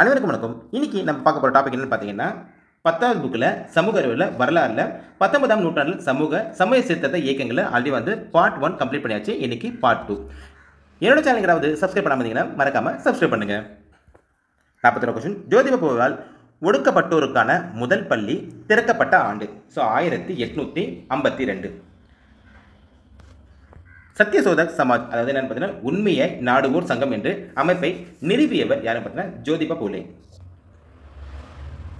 அனைவருக்கும் வணக்கம். இன்னைக்கு நம்ம பார்க்க போகிற டாபிக் என்னன்னு பார்த்தீங்கன்னா, 10வது புக்கில் சமூக அறிவியல் வரலாறுல 19ஆம் நூற்றாண்டில் சமய சீர்திருத்த இயக்கங்களை ஆல்ரெடி பார்ட் 1 கம்ப்ளீட் பண்ணியாச்சு. இன்னைக்கு பார்ட் 2. என்னோட சேனல் யாராவது சப்ஸ்கிரைப் பண்ணாம இருந்தீங்கன்னா மறக்காம சப்ஸ்கிரைப் பண்ணுங்க. 41 கொஸ்டின். ஜோதிப புகழால் ஒடுக்கப்பட்டோருக்கான முதல் பள்ளி திறக்கப்பட்ட ஆண்டு. 1852. சத்யசோதக் சமாஜ், அதாவது என்னன்னு பார்த்தீங்கன்னா உண்மையை நாடுவோர் சங்கம் என்று அமைப்பை நிறுவியவர் யாருன்னு பார்த்தீங்கன்னா ஜோதிபா பூலே.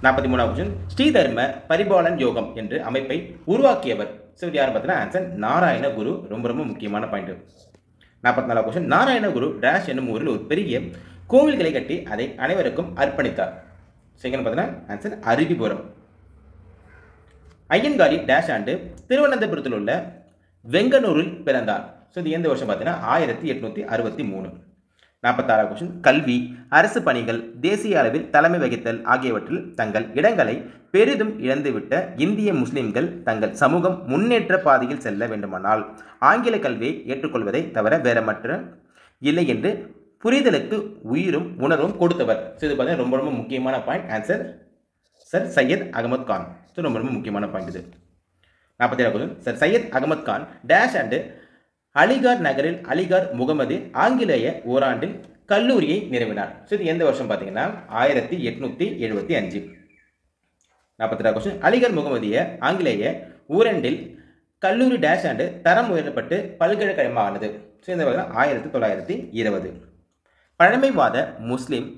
43வது கொஸ்டின். ஸ்ரீதர்ம பரிபாலன் யோகம் என்று அமைப்பை உருவாக்கியவர் யாருன்னு பார்த்தீங்கன்னா ஆன்சர் நாராயண குரு. ரொம்ப ரொம்ப முக்கியமான பாயிண்ட். 44வது கொஸ்டின். நாராயண குரு டேஷ் என்னும் ஊரில் ஒரு பெரிய கோவில்களை கட்டி அதை அனைவருக்கும் அர்ப்பணித்தார். எங்கன்னு பார்த்தீங்கன்னா ஆன்சர் அருவிபுரம். ஐயன்காரி டேஷ் ஆண்டு திருவனந்தபுரத்தில் உள்ள வெங்கனூரில் பிறந்தார். இது எந்த வருஷம் பார்த்தீங்கன்னா 1863. 46வது கொஸ்டின். கல்வி, அரசு பணிகள், தேசிய அளவில் தலைமை வகித்தல் ஆகியவற்றில் தங்கள் இடங்களை பெரிதும் இழந்துவிட்ட இந்திய முஸ்லிம்கள் தங்கள் சமூகம் முன்னேற்ற பாதையில் செல்ல வேண்டுமானால் ஆங்கில கல்வியை ஏற்றுக்கொள்வதை தவிர வேற மற்ற இல்லை என்று புரிதலுக்கு உயிரும் உணர்வும் கொடுத்தவர். இது பார்த்தீங்கன்னா ரொம்ப ரொம்ப முக்கியமான point. Answer Sir Syed Ahmad Khan. ரொம்ப ரொம்ப முக்கியமான பாயிண்ட் இது. 47வது சர் சையத் அகமது கான் டேஷ் ஆண்டு அலிகார் நகரில் அலிகார் முகமது ஆங்கிலேய ஓராண்டில் கல்லூரியை நிறுவினார். இது எந்த வருஷம் பார்த்தீங்கன்னா 1875. 42வது கொஸ்டின். அலிகார் முகமதிய ஆங்கிலேய ஊரண்டில் கல்லூரி டேஷ் ஆண்டு தரம் உயர்த்தப்பட்டு பல்கலைக்கழகமானது. இந்த 1920. பழமைவாத முஸ்லிம்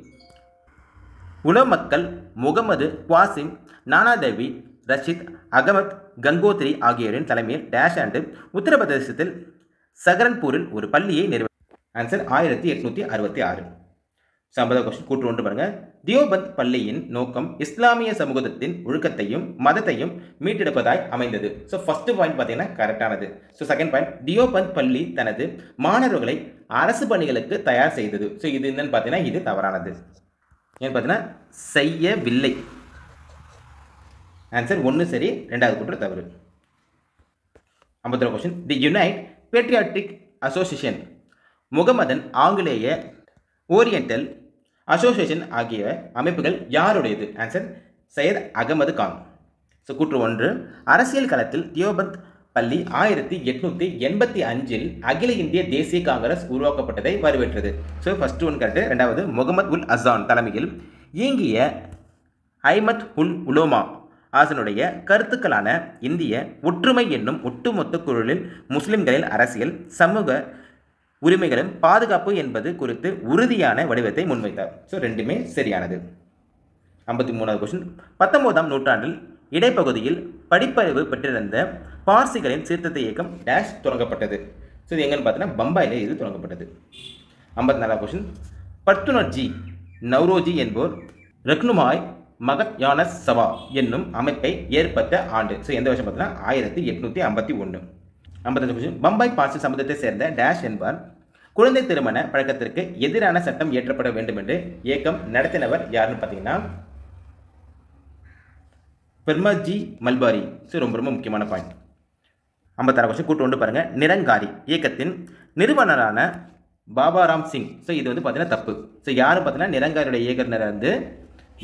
உலமக்கள் முகமது குவாசிம், நானாதேவி, ரஷீத் அகமத் கங்கோத்ரி ஆகியோரின் தலைமையில் டேஷ் ஆண்டு உத்தரப்பிரதேசத்தில் சகரன்பூரில் ஒரு பள்ளியை நிறுவ. ஆன்சர் 1866. 50வது கொஸ்டின். கூற்று ஒன்று பாருங்க. தியோபந்த் பள்ளியின் நோக்கம் இஸ்லாமிய சமூகத்தின் ஒழுக்கத்தையும் மதத்தையும் மீட்டெடுப்பதாய் அமைந்தது. ஃபர்ஸ்ட் பாயிண்ட் பார்த்தீங்கன்னா கரெக்டானது. Second point. தியோபந்த் பள்ளி தனது மாணவர்களை அரசு பணிகளுக்கு தயார் செய்தது. இது என்னன்னு பார்த்தீங்கன்னா இது தவறானது. ஏன்னு பார்த்தீங்கன்னா செய்யவில்லை. ஆன்சர் 1 சரி, 2வது கூற்று தவறு. 51 கொஸ்டின். தி யுனைட் பேட்ரியாட்டிக் அசோசியேஷன், முகமதன் ஆங்கிலேய ஓரியண்டல் அசோசியேஷன் ஆகிய அமைப்புகள் யாருடையது? ஆன்சர் சையத் அகமது கான். கூற்று 1. அரசியல் களத்தில் தியோபந்த் பள்ளி 1885 அகில இந்திய தேசிய காங்கிரஸ் உருவாக்கப்பட்டதை வரவேற்றது. First one correct. 2வது முகமது உல் அசான் தலைமையில் இயங்கிய ஐமத் உல் உலோமா ஆசனுடைய கருத்துக்களான இந்திய ஒற்றுமை என்னும் ஒட்டுமொத்த குழுவில் முஸ்லிம்களின் அரசியல் சமூக உரிமைகளும் பாதுகாப்பு என்பது குறித்து உறுதியான வடிவத்தை முன்வைத்தார். ரெண்டுமே சரியானது. 53வது கொஸ்டின். 19ஆம் நூற்றாண்டில் இடைப்பகுதியில் படிப்பறிவு பெற்றிருந்த பார்சிகளின் சீர்திருத்த இயக்கம் டேஷ் தொடங்கப்பட்டது. இது எங்கன்னு பார்த்தீங்கன்னா பம்பாயில் இது தொடங்கப்பட்டது. 54வது கொஸ்டின். பர்துனர்ஜி நவ்ரோஜி என்போர் ரக்னுமாய் மகத்யானஸ் சபா என்னும் அமைப்பை ஏற்பட்ட ஆண்டு. எந்த வருஷம் பார்த்தீங்கன்னா 1851. 55 கொஸ்டின். பம்பாய் பார்சி சமுதாயத்தை சேர்ந்த டேஷ் என்பார் குழந்தை திருமண பழக்கத்திற்கு எதிரான சட்டம் இயற்றப்பட வேண்டும் என்று இயக்கம் நடத்தினவர் யாருன்னு பார்த்தீங்கன்னா பெர்மஜி மல்பாரி. ரொம்ப ரொம்ப முக்கியமான பாயிண்ட். 56 கொஸ்டின். கூட்டு ஒன்று பாருங்க. நிரங்காரி இயக்கத்தின் நிறுவனரான பாபாராம் சிங். இது பார்த்தீங்கன்னா தப்பு. யாரும் பார்த்தீங்கன்னா நிரங்காரியோட இயக்குனர்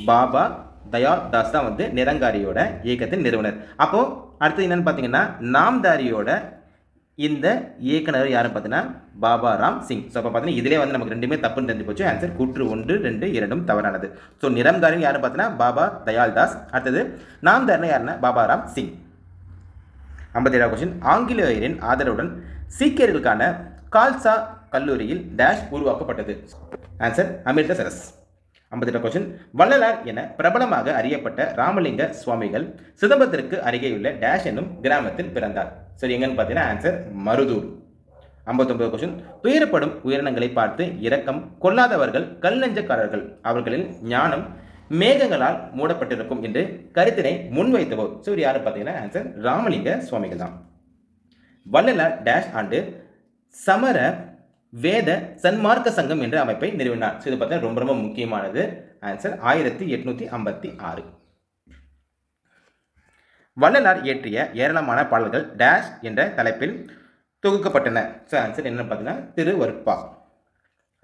பாபா தயால் தாஸ் தான் நிரங்காரியோட இயக்கத்தின் நிறுவனர். அப்போ அடுத்தது என்னன்னு பார்த்தீங்கன்னா நாம்தாரியோட இந்த இயக்குனர் யாருன்னு பார்த்தீங்கன்னா பாபாராம் சிங். அப்போ பார்த்தீங்கன்னா இதிலே நமக்கு ரெண்டுமே தப்புன்னு தெரிஞ்சு போச்சு. ஆன்சர் கூற்று 1, 2 இரண்டும் தவறானது. நிரங்காரின்னு யாருன்னு பார்த்தீங்கன்னா பாபா தயால் தாஸ். அடுத்தது நாம்தாரின்னு யாருன்னா பாபாராம் சிங். 57வது கொஸ்டின். ஆங்கிலேயரின் ஆதரவுடன் சீக்கியர்களுக்கான கால்சா கல்லூரியில் டேஷ் உருவாக்கப்பட்டது. ஆன்சர் அமிர்தசரஸ். 58வது கொஸ்டின். வள்ளலார் என பிரபலமாக அறியப்பட்ட ராமலிங்க சுவாமிகள் சிதம்பரத்திற்கு அருகேயுள்ள டேஷ் என்னும் கிராமத்தில் பிறந்தார். எங்கன்னு பார்த்தீங்கன்னா ஆன்சர் மருதூர். 59வது கொஸ்டின். துயரப்படும் உயிரினங்களை பார்த்து இரக்கம் கொள்ளாதவர்கள் கல் நெஞ்சக்காரர்கள், அவர்களின் ஞானம் மேகங்களால் மூடப்பட்டிருக்கும் என்று கருத்தினை முன்வைத்தவர் யாரு பார்த்தீங்கன்னா ஆன்சர் ராமலிங்க சுவாமிகள் தான். வள்ளலார் டேஷ் ஆண்டு சமர வேத சன்மார்க்க சங்கம் என்ற அமைப்பை நிறுவினார். இது பார்த்தீங்கன்னா ரொம்ப ரொம்ப முக்கியமானது. ஆன்சர் 1856. வள்ளலார் இயற்றிய ஏராளமான பாடல்கள் டேஷ் என்ற தலைப்பில் தொகுக்கப்பட்டன. ஆன்சர் என்ன பார்த்தீங்கன்னா திருவருட்பா.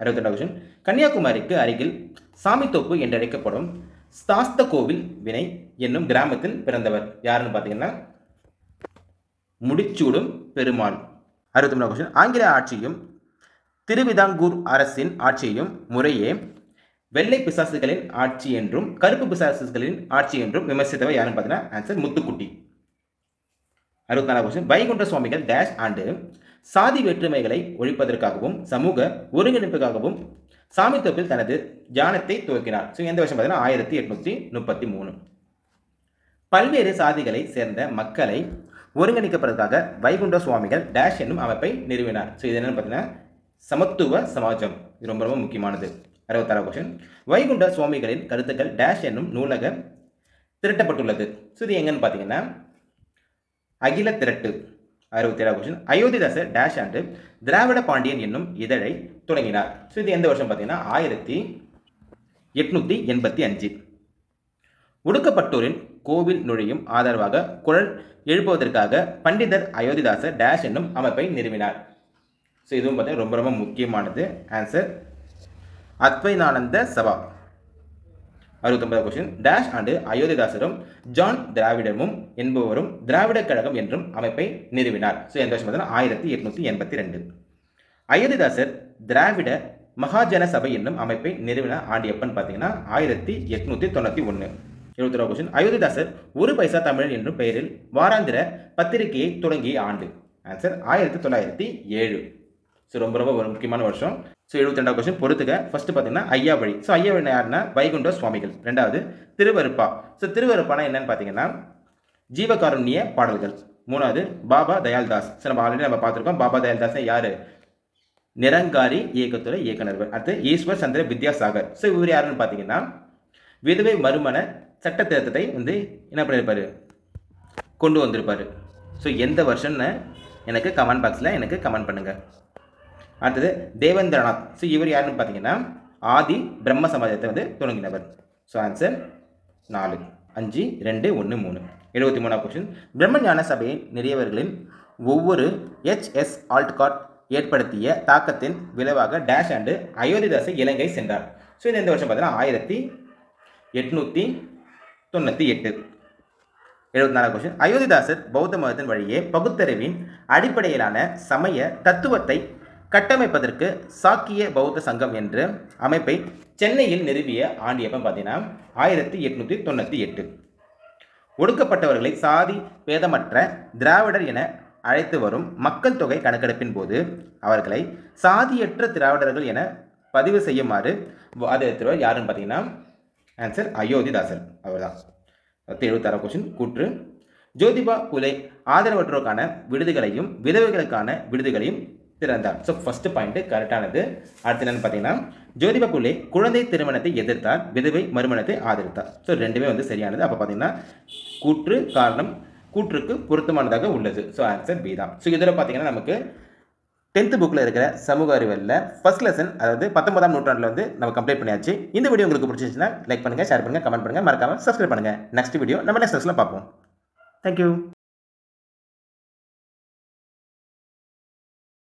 62 கொஸ்டின் கன்னியாகுமரிக்கு அருகில் சாமித்தோப்பு என்றழைக்கப்படும் சாஸ்த கோவில் வினை என்னும் கிராமத்தில் பிறந்தவர் யாருன்னு பார்த்தீங்கன்னா முடிச்சூடும் பெருமாள். 63 கொஸ்டின் ஆங்கில ஆட்சியும் திருவிதாங்கூர் அரசின் ஆட்சியையும் முறையே வெள்ளை பிசாசுகளின் ஆட்சி என்றும் கருப்பு பிசாசுகளின் ஆட்சி என்றும் விமர்சித்தவர் யாருன்னு பார்த்தீங்கன்னா ஆன்சர் முத்துக்குட்டி. 64 கொஸ்டின் வைகுண்ட சுவாமிகள் டேஷ் ஆண்டு சாதி வேற்றுமைகளை ஒழிப்பதற்காகவும் சமூக ஒருங்கிணைப்புக்காகவும் சாமித்தோப்பில் தனது தியானத்தை துவக்கினார். ஸோ எந்த வருஷம் பார்த்தீங்கன்னா 1833. பல்வேறு சாதிகளை சேர்ந்த மக்களை ஒருங்கிணைக்கப்படுவதற்காக வைகுண்ட சுவாமிகள் டேஷ் என்னும் அமைப்பை நிறுவினார். ஸோ இது என்னன்னு பார்த்தீங்கன்னா சமத்துவ சமாஜம். இது ரொம்ப ரொம்ப முக்கியமானது. 66 கொஸ்டின் வைகுண்ட சுவாமிகளின் கருத்துக்கள் டேஷ் என்னும் நூலக திரட்டப்பட்டுள்ளது. ஸோ இது எங்கன்னு பார்த்தீங்கன்னா அகில திரட்டு. 67 கொஸ்டின் அயோத்திதாசர் டேஷ் ஆண்டு திராவிட பாண்டியன் என்னும் இதழை தொடங்கினார். ஸோ இது எந்த வருஷம் பார்த்தீங்கன்னா 1885. ஒடுக்கப்பட்டோரின் கோவில் நுழையும் ஆதரவாக குரல் எழுப்புவதற்காக பண்டிதர் அயோத்திதாசர் டேஷ் என்னும் அமைப்பை நிறுவினார். ஸோ இதுவும் பார்த்தீங்கன்னா ரொம்ப ரொம்ப முக்கியமானது. ஆன்சர் அத்வைதானந்த சபா. 69 கொஸ்டின் டேஷ் ஆண்டு அயோத்திதாசரும் ஜான் திராவிடமும் என்பவரும் திராவிட கழகம் என்றும் அமைப்பை நிறுவினார். ஸோ எந்த வருஷம் பார்த்தீங்கன்னா 1882. அயோத்திதாசர் திராவிட மகாஜன சபை என்னும் அமைப்பை நிறுவின ஆண்டு எப்பன்னு பார்த்தீங்கன்னா 1891. 71 கொஸ்டின் அயோத்திதாசர் ஒரு பைசா தமிழன் என்னும் பெயரில் வாராந்திர பத்திரிகையை தொடங்கிய ஆண்டு. ஆன்சர் 1907. ஸோ ரொம்ப ரொம்ப ஒரு முக்கியமான வருஷம். ஸோ 72 கொஸ்டின் பொறுத்துக்க. ஃபர்ஸ்ட் பார்த்தீங்கன்னா ஐயாவழி. ஸோ ஐயாவழி யாருன்னா வைகுண்ட சுவாமிகள். ரெண்டாவது திருவருப்பா. ஸோ திருவருப்பானா என்னன்னு பார்த்தீங்கன்னா ஜீவகாருண்ய பாடல்கள். மூணாவது பாபா தயால்தாஸ். ஸோ நம்ம ஆல்ரெடி பார்த்துருக்கோம். பாபா தயால்தாஸ் யாரு? நிரங்காரி இயக்கத்துறை இயக்குனர். அடுத்து ஈஸ்வர் சந்திர வித்யாசாகர். ஸோ இவர் யாருன்னு பார்த்தீங்கன்னா விதவை மறுமண சட்ட திருத்தத்தை என்ன பண்ணியிருப்பாரு, கொண்டு வந்திருப்பாரு. ஸோ எந்த வருஷம்னு எனக்கு கமெண்ட் பாக்ஸில் எனக்கு கமெண்ட் பண்ணுங்கள். அடுத்தது தேவேந்திரநாத். ஸோ இவர் யாருன்னு பார்த்தீங்கன்னா ஆதி பிரம்ம சமாஜத்தை தொடங்கினவர். So answer 4. 5, 2, 1, 3. 73 கொஸ்டின் பிரம்மஞான சபையின் நிறையவர்களின் ஒவ்வொரு HS ஆல்ட்காட் ஏற்படுத்திய தாக்கத்தின் விளைவாக டேஷ் ஆண்டு அயோத்திதாசர் இலங்கை சென்றார். ஸோ இது எந்த வருஷம் பார்த்தீங்கன்னா 1898. 74 கொஸ்டின் அயோத்திதாசர் பௌத்த மதத்தின் வழியே பகுத்தறிவின் அடிப்படையிலான சமய தத்துவத்தை கட்டமைப்பதற்கு சாக்கிய பௌத்த சங்கம் என்ற அமைப்பை சென்னையில் நிறுவிய ஆண்டு எப்போ பார்த்தீங்கன்னா 1898. ஒடுக்கப்பட்டவர்களை சாதி பேதமற்ற திராவிடர் என அழைத்து வரும் மக்கள் தொகை கணக்கெடுப்பின் போது அவர்களை சாதியற்ற திராவிடர்கள் என பதிவு செய்யுமாறு வாதிடுறவர் யாருன்னு பார்த்தீங்கன்னா ஆன்சர் அயோத்திதாசர் அவர்தான். 76 கொஸ்டின் கூற்று ஜோதிபா புலே ஆதரவற்றோருக்கான விடுதிகளையும் விதவைகளுக்கான விடுதிகளையும் திறந்தார். ஸோ ஃபர்ஸ்ட் பாயிண்ட் கரெக்டானது. அடுத்து என்னன்னு பார்த்தீங்கன்னா ஜோதிபா புலே குழந்தை திருமணத்தை எதிர்த்தார், விதவை மறுமணத்தை ஆதரித்தார். ஸோ ரெண்டுமே சரியானது. அப்போ பார்த்தீங்கன்னா கூற்று காரணம் கூற்றுக்கு பொருத்தமானதாக உள்ளது. ஸோ ஆன்சர் பி தான். ஸோ இதில் பார்த்தீங்கன்னா நமக்கு 10th புக்கில் இருக்கிற சமூக அறிவியலில் ஃபர்ஸ்ட் லெசன், அதாவது 19ஆம் நூற்றாண்டில் நம்ம கம்ப்ளீட் பண்ணியாச்சு. இந்த வீடியோ உங்களுக்கு பிடிச்சிருச்சுன்னா லைக் பண்ணுங்கள், ஷேர் பண்ணுங்கள், கமெண்ட் பண்ணுங்கள், மறக்காமல் சப்ஸ்கிரைப் பண்ணுங்கள். நெக்ஸ்ட் வீடியோ நம்ம நெக்ஸ்ட் லெசனில் பார்ப்போம். தேங்க்யூ.